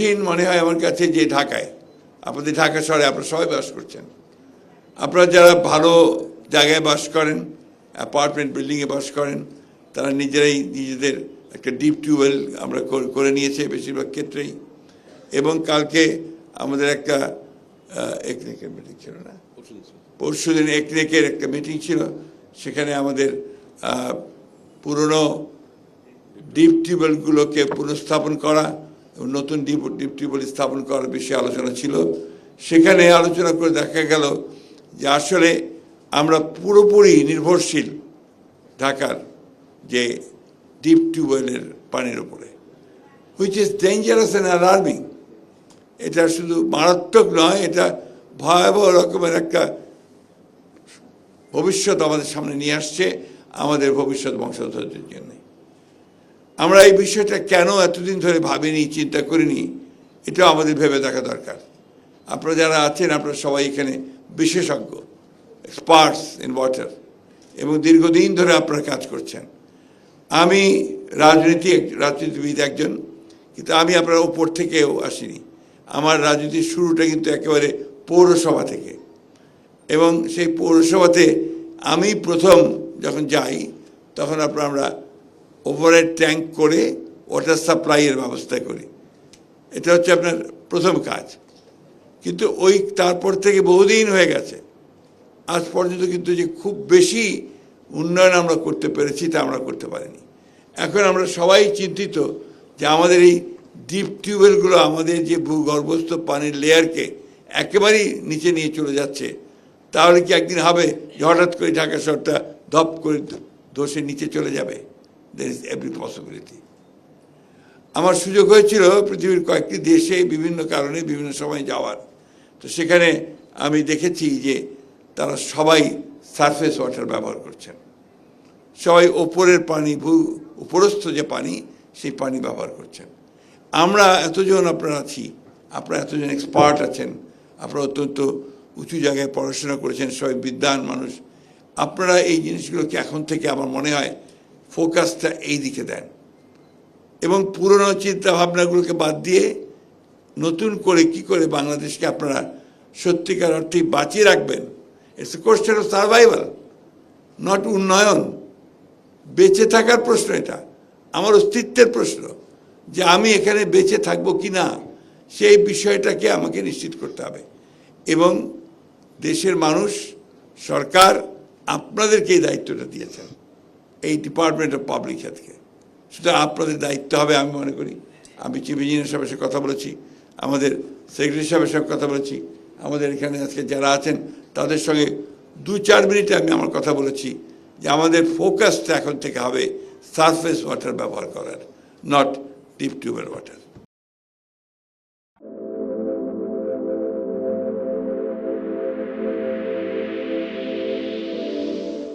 কঠিন মনে হয় আমার কাছে যে ঢাকায়, আপনাদের ঢাকা শহরে আপনারা সবাই বাস করছেন, আপনারা যারা ভালো জায়গায় বাস করেন, অ্যাপার্টমেন্ট বিল্ডিংয়ে বাস করেন, তারা নিজেরাই নিজেদের একটা ডিপ টিউবওয়েল আমরা করে নিয়েছে বেশিরভাগ ক্ষেত্রেই। এবং কালকে আমাদের একটা একনেকের মিটিং ছিল না, পরশুদিন একনেকের একটা মিটিং ছিল, সেখানে আমাদের পুরনো ডিপ টিউবওয়েলগুলোকে পুনঃস্থাপন করা, নতুন ডিপ টিউবওয়েল স্থাপন করার বিষয়ে আলোচনা ছিল। সেখানে আলোচনা করে দেখা গেল যে আসলে আমরা পুরোপুরি নির্ভরশীল ঢাকার যে ডিপ টিউবওয়েলের পানির উপরে, which is dangerous and alarming. এটা শুধু মারাত্মক নয়, এটা ভয়াবহ রকমের একটা ভবিষ্যৎ আমাদের সামনে নিয়ে আসছে আমাদের ভবিষ্যৎ বংশধরদের জন্য। আমরা এই বিষয়টা কেন এতদিন ধরে ভাবিনি, চিন্তা করিনি, এটাও আমাদের ভেবে দেখা দরকার। আপনারা যারা আছেন আপনারা সবাই এখানে বিশেষজ্ঞ, এক্সপার্টস ইন ওয়াটার, এবং দীর্ঘদিন ধরে আপনারা কাজ করছেন। আমি রাজনীতিবিদ একজন, কিন্তু আমি আপনার উপর থেকেও আসিনি। আমার রাজনীতির শুরুটা কিন্তু একেবারে পৌরসভা থেকে, এবং সেই পৌরসভাতে আমি প্রথম যখন যাই তখন আমরা ওভারহেড ট্যাঙ্ক করে ওয়াটার সাপ্লাইয়ের ব্যবস্থা করি। এটা হচ্ছে আপনার প্রথম কাজ। কিন্তু তারপর থেকে বহুদিন হয়ে গেছে, আজ পর্যন্ত কিন্তু যে খুব বেশি উন্নয়ন আমরা করতে পেরেছি তা আমরা করতে পারিনি। এখন আমরা সবাই চিন্তিত যে আমাদের এই ডিপ টিউবওয়েলগুলো আমাদের যে ভূগর্ভস্থ পানির লেয়ারকে একেবারেই নিচে নিয়ে চলে যাচ্ছে। তাহলে কি একদিন হবে যে হঠাৎ করে ঢাকা শহরটা ধপ করে ধসে নিচে চলে যাবে? there is every possibility. আমার সুযোগ হয়েছিল পৃথিবীর কয়েকটি দেশে বিভিন্ন কারণে বিভিন্ন সময় যাওয়ার, তো সেখানে আমি দেখেছি যে তারা সবাই সারফেস ওয়াটার ব্যবহার করছেন, সবাই ওপরের পানি, উপরস্থ যে পানি সেই পানি ব্যবহার করছেন। আমরা এতজন আপনারা আছি, আপনারা এতজন এক্সপার্ট আছেন, আপনারা অত্যন্ত উঁচু জায়গায় পড়াশোনা করেছেন, সবাই বিদ্বান মানুষ, আপনারা এই জিনিসগুলোকে এখন থেকে আমার মনে হয় ফোকাসটা এই দিকে দেন, এবং পুরনো চিন্তা ভাবনাগুলোকে বাদ দিয়ে নতুন করে কি করে বাংলাদেশকে আপনারা সত্যিকার অর্থে বাঁচিয়ে রাখবেন। It's a question of survival, not উন্নয়ন। বেঁচে থাকার প্রশ্ন, এটা আমার অস্তিত্বের প্রশ্ন, যে আমি এখানে বেঁচে থাকবো কি না সেই বিষয়টাকে আমাকে নিশ্চিত করতে হবে। এবং দেশের মানুষ, সরকার আপনাদেরকে এই দায়িত্বটা দিয়েছেন, এই ডিপার্টমেন্ট অফ পাবলিক হেলথকে। সুতরাং আপনাদের দায়িত্ব হবে আমি মনে করি। আমি চিফ ইঞ্জিনিয়ার সাহেবের সাথে কথা বলেছি, আমাদের সেক্রেটারি সাহেবের সাথে কথা বলেছি, আমাদের এখানে আজকে যারা আছেন তাদের সঙ্গে 2-4 মিনিটে আমি আমার কথা বলেছি যে আমাদের ফোকাসটা এখন থেকে হবে সারফেস ওয়াটার ব্যবহার করার, নট ডিপ টিউবওয়েল ওয়াটার।